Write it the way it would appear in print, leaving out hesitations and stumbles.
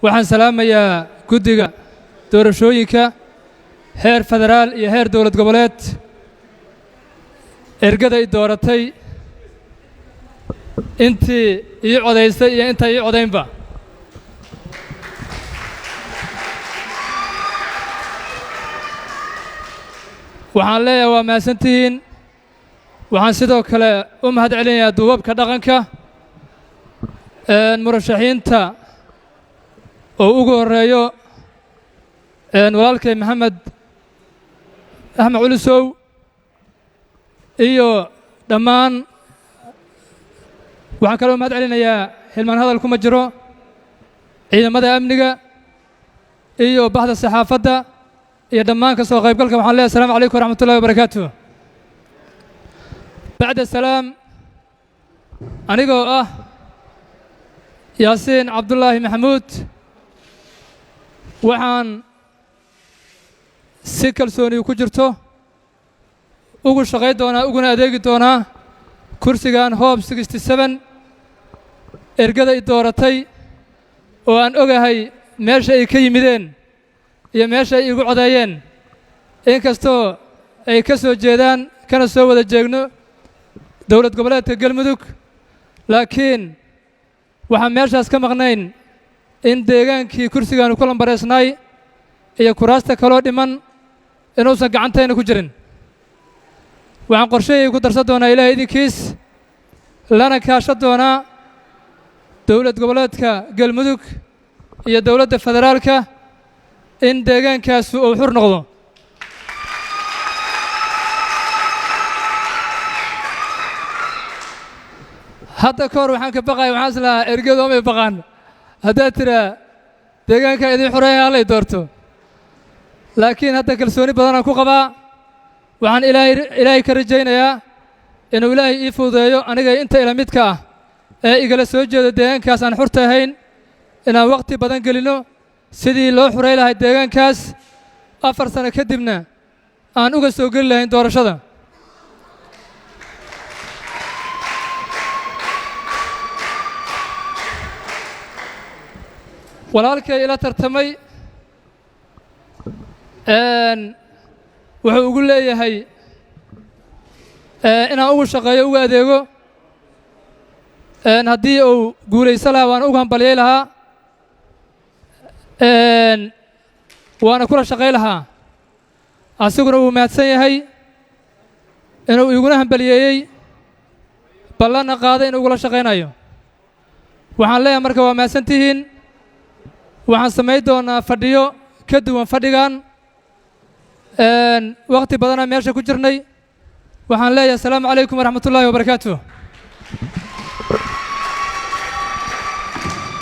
waxaan salaamayaa guddiga doorashooyinka heer federaal iyo heer dowlad goboleed ergada ay dooratay intii ii codaysay iyo inta ii codaynba waxaan leeyahay waa mahadsantihiin waxaan sidoo kale u mahadcelinayaa duubabka dhaqanka murashaxiinta oo ugu horeeyo walaalkay maxamed axmed culusow iyo dhammaan waxaan kaloo mahad celinayaa xilmaan hadal kuma jiro ciidamada amniga iyo bahda saxaafadda iyo dhammaan ka soo qaybgalka waxaan leeyahay asalaamu calaykum waraxmatullahi wabarakaatuh bacda salaam anigoo ah yaasiin cabdullaahi maxamuud waxaan si kalsooni ku jirto ugu shaqayn doonaa uguna adeegi doonaa kursigan hoob 67 ergada i dooratay oo aan ogahay meesha ay ka yimideen iyo meesha ay igu codeeyeen inkastoo ay ka soo jeedaan kana soo wada jeegno dowlad goboleedka galmudug laakiin waxaan meeshaas ka maqnayn in deegaankii kursigaanu ku lambareysnaay iyo kuraasta kaloo dhiman inuusan gacantayna ku jirin waxaan qorshahayay ku darsan doonaa ilaahay idinkiis lana kaashan doonaa dowlad goboleedka galmudug iyo dowladda federaalka in deegaankaasu uu xur noqdo hadda ka hor waxaan ka baqaya waxaan islahaa ergadu omay baqaan haddaad tiraa deegaanka idin xoreeya hallay doorto laakiin hadda kalsooni badanaan ku qabaa waxaan ilaahay ka rajaynayaa inuu ilaahay ii fududeeyo aniga inta ila midka ah ee igala soo jeedo deegaankaas aan xurta ahayn inaan waqti badan gelinno sidii loo xurey lahay deegaankaas 4 sano kadibna aan uga soo geli lahayn doorashada walaalkay ila tartamay wuxuu ugu leeyahay inaan ugu shaqeeyo ugu adeego haddii uu guulaysan lahaa waan ugu hambalyay lahaa waana kula shaqay lahaa asiguna wuu mahadsan yahay inuu iguna hambaliyeeyey ballanna qaaday inuu ugula shaqaynayo waxaan leeyahay marka waa mahadsantihiin waxaan samayn doonaa fadhiyo ka duwan fadhigan waqti badanaa meesha ku jirnay waxaan leeyahay asalaamu calaykum waraxmatullaahi wabarakaatuh